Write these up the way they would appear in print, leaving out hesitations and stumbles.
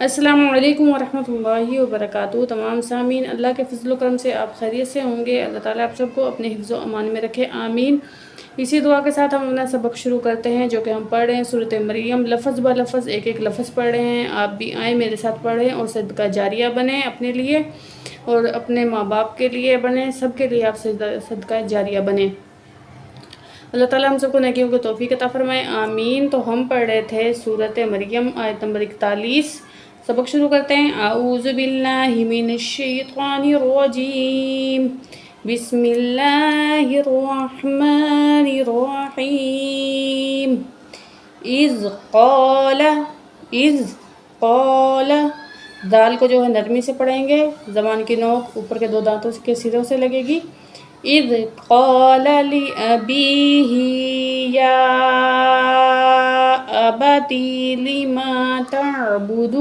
السلام علیکم ورحمۃ اللہ وبرکاتہ۔ تمام سامعین، اللہ کے فضل و کرم سے آپ خیریت سے ہوں گے۔ اللہ تعالیٰ آپ سب کو اپنے حفظ و امان میں رکھے، آمین۔ اسی دعا کے ساتھ ہم اپنا سبق شروع کرتے ہیں، جو کہ ہم پڑھ رہے ہیں سورۃ مریم، لفظ با لفظ ایک ایک لفظ پڑھ رہے ہیں۔ آپ بھی آئیں میرے ساتھ پڑھیں اور صدقہ جاریہ بنیں اپنے لیے اور اپنے ماں باپ کے لیے بنیں، سب کے لیے آپ صدقہ جاریہ بنیں۔ اللہ تعالیٰ ہم سب کو نیکیوں کی توفیق عطا فرمائے، آمین۔ تو ہم پڑھ رہے تھے سورۃ مریم آیت نمبر 41۔ سبق شروع کرتے ہیں۔ اعوذ باللہ من الشیطان الرجیم، بسم اللہ الرحمن الرحیم۔ اذ قال، دال کو جو ہے نرمی سے پڑھیں گے، زبان کی نوک اوپر کے دو دانتوں کے سروں سے لگے گی۔ اذ قال لأبیہ یا ابتی لما تعبد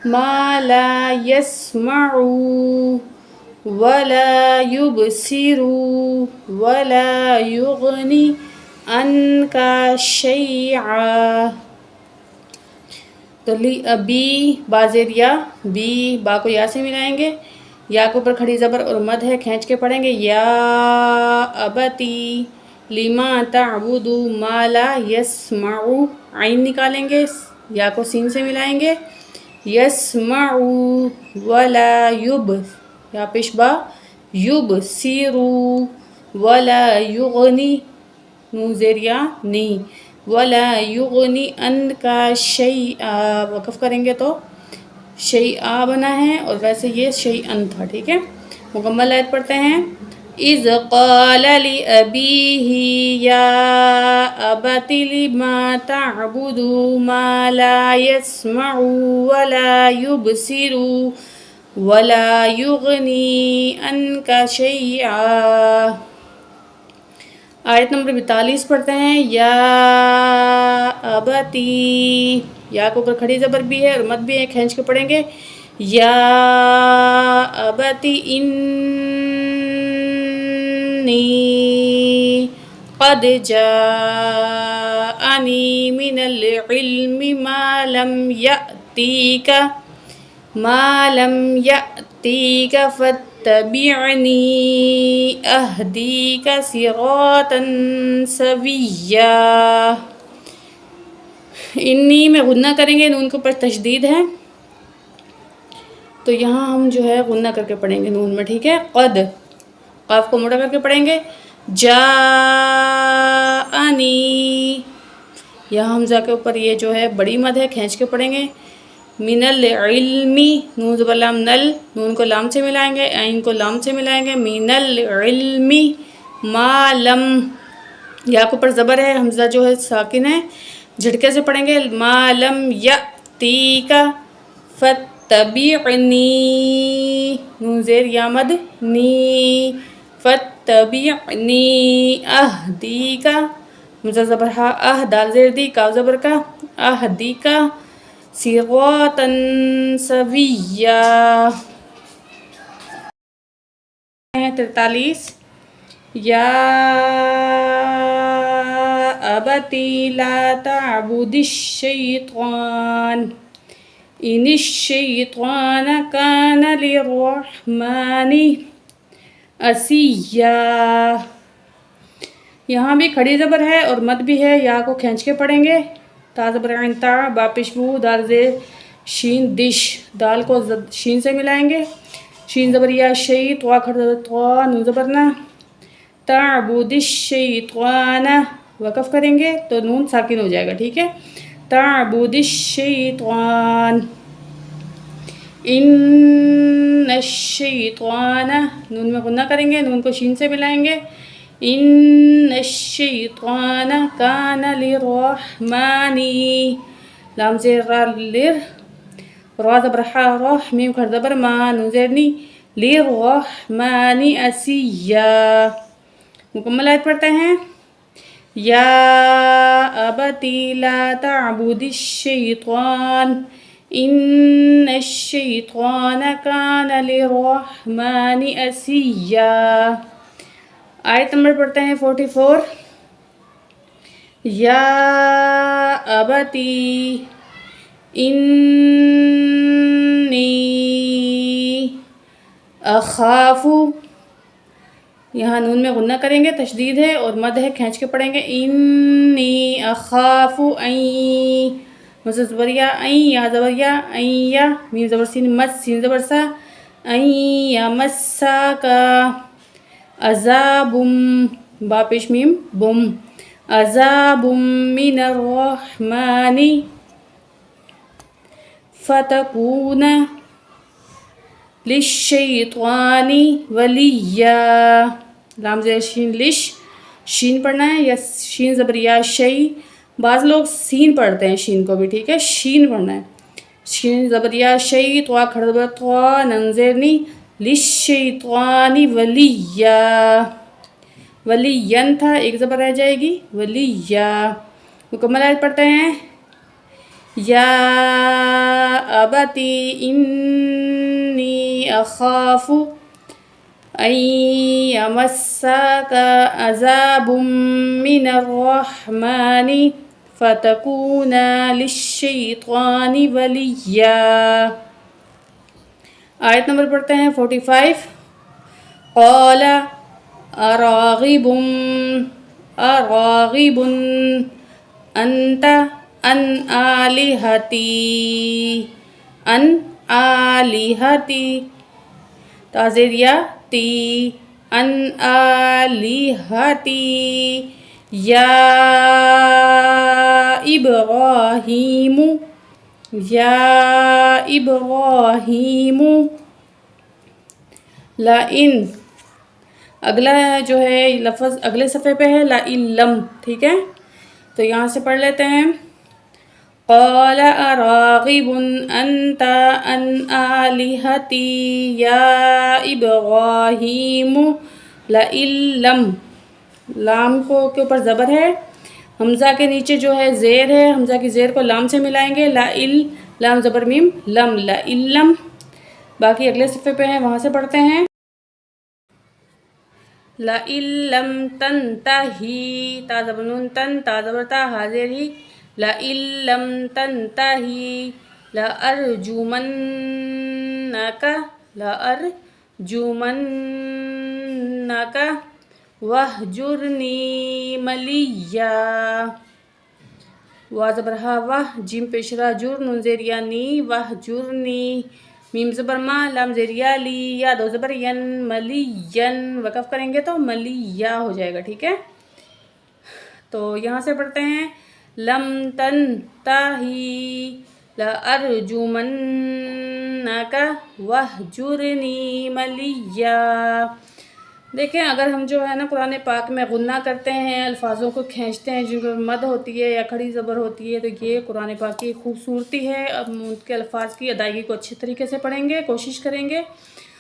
ما لا يسمع ولا يبصر ولا يغني عنك شيئا۔ تو لی ابی بازیر یا بی، با کو یا سے ملائیں گے، یا کے اوپر کھڑی زبر اور مد ہے، کھینچ کے پڑھیں گے۔ یا ابتی لما تعبد ما لا یسمع، عین نکالیں گے، یا کو سین سے ملائیں گے۔ یسمع ولا یا پیش با یبصر ولا یغنی، نون زیر یا نی، ولا یغنی عنک شیئا، وقف کریں گے تو شیئا بنا ہے، اور ویسے یہ شیئن تھا، ٹھیک ہے۔ مکمل آیت پڑھتے ہیں۔ اذ قال لأبیہ یا ابت لما تعبد ما لا يسمع ولا يبصر ولا يغنی عنک شیئا۔ آیت نمبر 42 پڑھتے ہیں۔ یا ابتی، یا کے اوپر کھڑی زبر بھی ہے اور مد بھی ہے، کھینچ کے پڑھیں گے۔ یا ابتی انی قد جاءنی من العلم ما لم یأتیک فاتبعنی اہدیک صراطا سویا۔ انی میں غنہ کریں گے، نون کے اوپر تشدید ہے، تو یہاں ہم جو ہے غنہ کر کے پڑھیں گے نون میں، ٹھیک ہے۔ قد، قاف کو موٹا کر کے پڑھیں گے۔ جاءنی، یہاں حمزہ کے اوپر یہ جو ہے بڑی مد ہے، کھینچ کے پڑھیں گے۔ من العلم، نون زبر لام نل، نون کو لام سے ملائیں گے، عین کو لام سے ملائیں گے۔ من العلم ما لم، یا کے اوپر زبر ہے، حمزہ جو ہے ساکن ہے، جھٹکے سے پڑھیں گے۔ ما لم یأتیک فاتبعنی، نون زیر یا مد نی، فاتبعنی اہدیک، حمزہ زبر ہا، اہ دال زیر دی، کاف زبر کا، اہدیک صراطا سویا۔ 43۔ یا ابتی لا تعبد الشیطان ان الشیطان کان للرحمن عصیا۔ یہاں بھی کھڑی زبر ہے اور مد بھی ہے، یا کو کھینچ کے پڑھیں گے۔ تا زبر عین تا، با پیش بو، دال زیر شین دش، دال کو شین سے ملائیں گے۔ شین زبر یا شی، توا کھڑا زبر توا، نون زبر نا، تعبد الشیطان، وقف کریں گے تو نون ساکن ہو جائے گا، ٹھیک ہے۔ تعبد الشیطان، ان الشیطان، نون میں غنہ کریں گے، نون کو شین سے ملائیں گے۔ ان الشیطان کان للرحمن، لام زیر را لر، را زبر حا رح، میم کھڑ زبر ما، نون زیر نی، للرحمن عصیا۔ مکمل آیت پڑھتے ہیں۔ یا ابتی لا تعبد الشیطان ان الشیطان کان للرحمن عصیا۔ آیت نمبر پڑھتے ہیں 44۔ یا ابتی انی اخاف، یہاں نون میں غنہ کریں گے، تشدید ہے اور مد ہے، کھینچ کے پڑھیں گے، انی اخاف این، مزد زبر یا، این یا زبر یا، این یا، میم زبر سین، مس سین زبر سا، این یمسا کا عذاب، با پیش میم بم، عذاب من الرحمن فتکون للشیطان ولیا، لام زیر شین لش، شین پڑھنا ہے یا شین زبر یا شی، بعض لوگ سین پڑھتے ہیں شین کو بھی، ٹھیک ہے، شین پڑھنا ہے، شین زبر یا شی، طوا کھڑا زبر طوا، نون زیر نی، للشیطان ولیا، ولین تھا ایک زبر رہ جائے گی، ولیا، مکمل آیت پڑھتے ہیں، یا ابتی انی اخاف ان یمسک عذاب من الرحمن فتکون للشیطان ولیا۔ آیت نمبر پڑھتے ہیں 45، قال اراغب انت ان آلہتی، ان آلہتی، تازیر یا تی، ان آلہتی یا ابراہیم، یا ابراہیم، لئن، اگلا جو ہے لفظ اگلے صفحے پہ ہے، لئلم، ٹھیک ہے، تو یہاں سے پڑھ لیتے ہیں، قال اراغب انت عن آلہتی یا ابراہیم لئن لم، لام کو کے اوپر زبر ہے، حمزہ کے نیچے جو ہے زیر ہے، حمزہ کی زیر کو لام سے ملائیں گے، لئن، لام زبر میم لم، لئن لم، باقی اگلے صفحے پہ ہیں وہاں سے پڑھتے ہیں، لئن لم تنتہی، تا زبر نون، تن تا زبر تا، حاضر ہی، لئن لم تنتہی لأرجمنک، لأرجمنک واہجرنی ملیا، وا زبر ہا واہ، جیم پیش را جر، نون زیر یا نی، واہجرنی، میم زبر ما، لام زیر یا لی، یا دو زبر ین، ملین، وقف کریں گے تو ملیا ہو جائے گا، ٹھیک ہے، تو یہاں سے پڑھتے ہیں، لم تنتہی لأرجمنک واہجرنی ملیا۔ دیکھیں اگر ہم جو ہے نا قرآن پاک میں غنہ کرتے ہیں، الفاظوں کو کھینچتے ہیں جن کو مد ہوتی ہے یا کھڑی زبر ہوتی ہے، تو یہ قرآن پاک کی خوبصورتی ہے، اب ان کے الفاظ کی ادائیگی کو اچھے طریقے سے پڑھیں گے، کوشش کریں گے،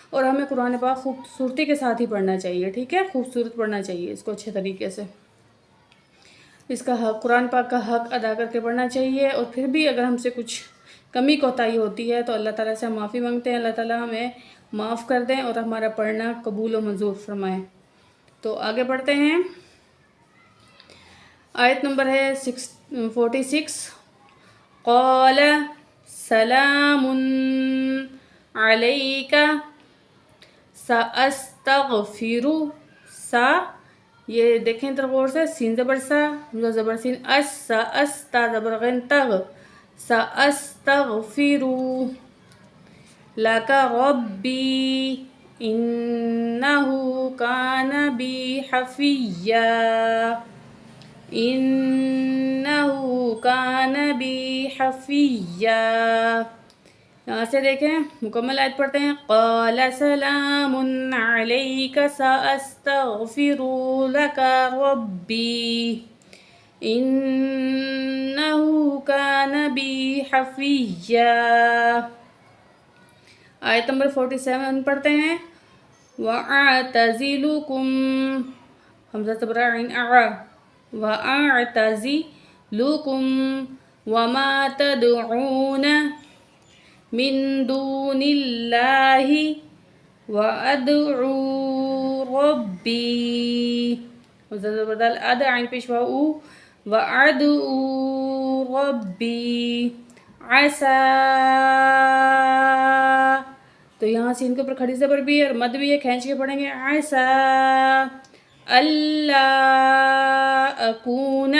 اور ہمیں قرآن پاک خوبصورتی کے ساتھ ہی پڑھنا چاہیے، ٹھیک ہے، خوبصورت پڑھنا چاہیے اس کو اچھے طریقے سے، اس کا حق، قرآن پاک کا حق ادا کر کے پڑھنا چاہیے، اور پھر بھی اگر ہم سے کچھ کمی کوتاہی ہوتی ہے تو اللہ تعالیٰ سے ہم معافی مانگتے ہیں، اللہ تعالیٰ ہمیں معاف کر دیں اور ہمارا پڑھنا قبول و منظور فرمائیں۔ تو آگے بڑھتے ہیں، آیت نمبر ہے 46، قال سلام علیک سأستغفر، سا، یہ دیکھیں ادھر غور سے، سین زبر سا، حمزہ زبر سین، اس، سا اس، تا زبر غین تغ، سأستغفر لک ربی انہ کان بی حفیا، انہ کان بی حفیا، یہاں سے دیکھیں مکمل آیت پڑھتے ہیں، قال سلام علیک سأستغفر لک ربی انہ کان بی حفیا۔ آیت نمبر 47 پڑھتے ہیں، وَأَعْتَزِلُكُمْ، حمزہ زبر عین اع، وَأَعْتَزِلُكُمْ وَمَا تَدْعُونَ مِن دُونِ اللَّهِ وَأَدْعُو رَبِّي، حمزہ زبر دال، اد عین پیش وا او، وَأَدْعُو رَبِّي عَسَى. تو یہاں سین کے اوپر کھڑی زبر بھی ہے اور مد بھی ہے، کھینچ کے پڑھیں گے عَسَى أَلَّا أَكُونَ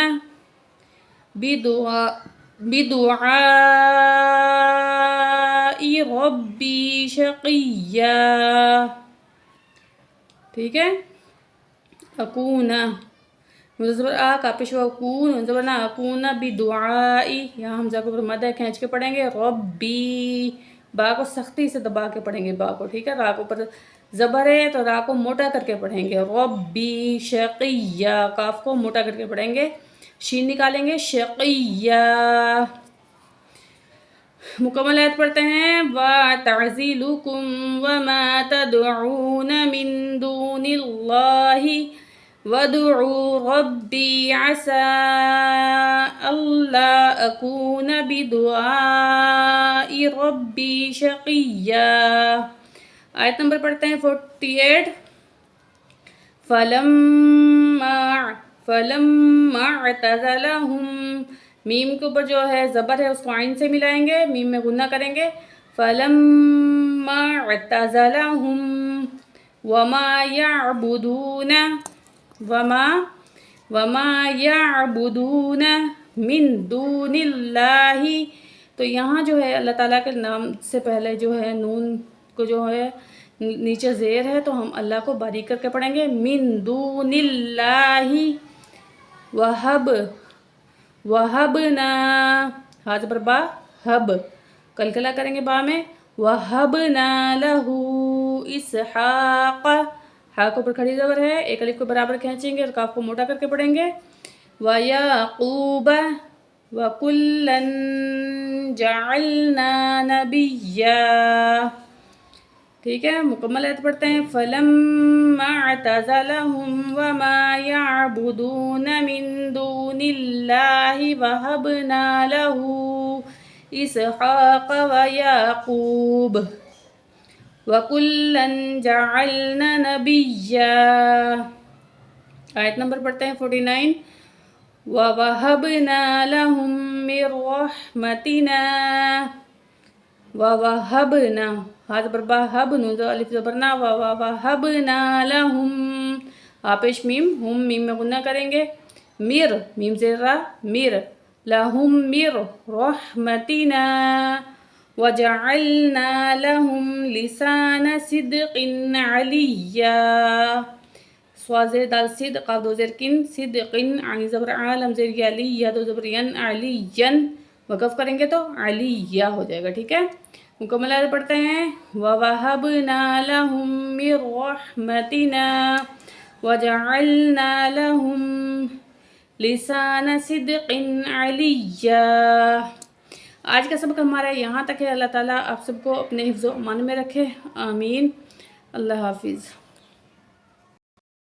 بِدُعَاءِ رَبِّي شَقِيًّا. ٹھیک ہے، اکون زبر آ کا پیش اکون زبر نہ اکون بدعائی، یہاں حمزہ کو مد ہے، کھینچ کے پڑھیں گے ربی، با کو سختی سے دبا کے پڑھیں گے با کو. ٹھیک ہے، را کو اوپر زبر ہے تو را کو موٹا کر کے پڑھیں گے ربی شقیہ، کاف کو موٹا کر کے پڑھیں گے، شین نکالیں گے شقیہ. مکمل آیت پڑھتے ہیں. وَتَعْزِلُكُمْ وَمَا تَدْعُونَ مِن دُونِ اللَّهِ وَادْعُوا رَبِّي عَسَى أَلَّا أَكُونَ بِدُعَاءِ رَبِّي شَقِيًّا. آیت نمبر پڑھتے ہیں 48. فَلَمَّا اعْتَزَلَهُمْ، میم کے اوپر جو ہے زبر ہے اس کو عین سے ملائیں گے، میم میں غنہ کریں گے. فَلَمَّا اعْتَزَلَهُمْ وَمَا يَعْبُدُونَ مِن دُونِ اللَّهِ. تو یہاں جو ہے اللہ تعالیٰ کے نام سے پہلے جو ہے نون کو جو ہے نیچے زیر ہے تو ہم اللہ کو باریک کر کے پڑھیں گے من دون اللہ. وَهَبْنَا ہاتھ پر با ہب، کلکلا کریں گے با میں. وَهَبْنَا لَهُ إِسْحَاقَ، ہا کو پر کھڑی زبر ہے، ایک الف کو برابر کھینچیں گے اور کاف کو موٹا کر کے پڑھیں گے. وَيَعْقُوبَ وَكُلًّا جَعَلْنَا نَبِيًّا. ٹھیک ہے، مکمل آیت پڑھتے ہیں. فَلَمَّا اعْتَزَلَهُمْ وَمَا يَعْبُدُونَ مِن دُونِ اللَّهِ وَهَبْنَا لَهُ إِسْحَاقَ وَيَعْقُوبَ وَكُلًّا جَعَلْنَا نَبِيًّا. آیت نمبر پڑھتے ہیں 49. وَوَهَبْنَا لَهُم مِّن رَّحْمَتِنَا. وَوَهَبْنَا ہاتھ پر با ہب نون الف زبر نہ وَوَهَبْنَا لَهُم آپیش میم ہم میم میں غنہ کریں گے. میر میم زیر را میر لَهُم مِّن رَّحْمَتِنَا وَجَعَلْنَا لَهُمْ لِسَانَ صِدْقٍ عَلِيًّا. سوازے دال صد قاف دو زیر کن صدقن عین زبر عالم زیر یا لی یا دو زبر ین علین، وقف کریں گے تو علیہ ہو جائے گا. ٹھیک ہے، مکمل آیت پڑھتے ہیں. وَوَهَبْنَا لَهُم مِّن رَّحْمَتِنَا وَجَعَلْنَا لَهُمْ لِسَانَ صِدْقٍ عَلِيًّا. آج کا سبق ہمارا یہاں تک ہے. اللہ تعالیٰ آپ سب کو اپنے حفظ و امان میں رکھے، آمین. اللہ حافظ.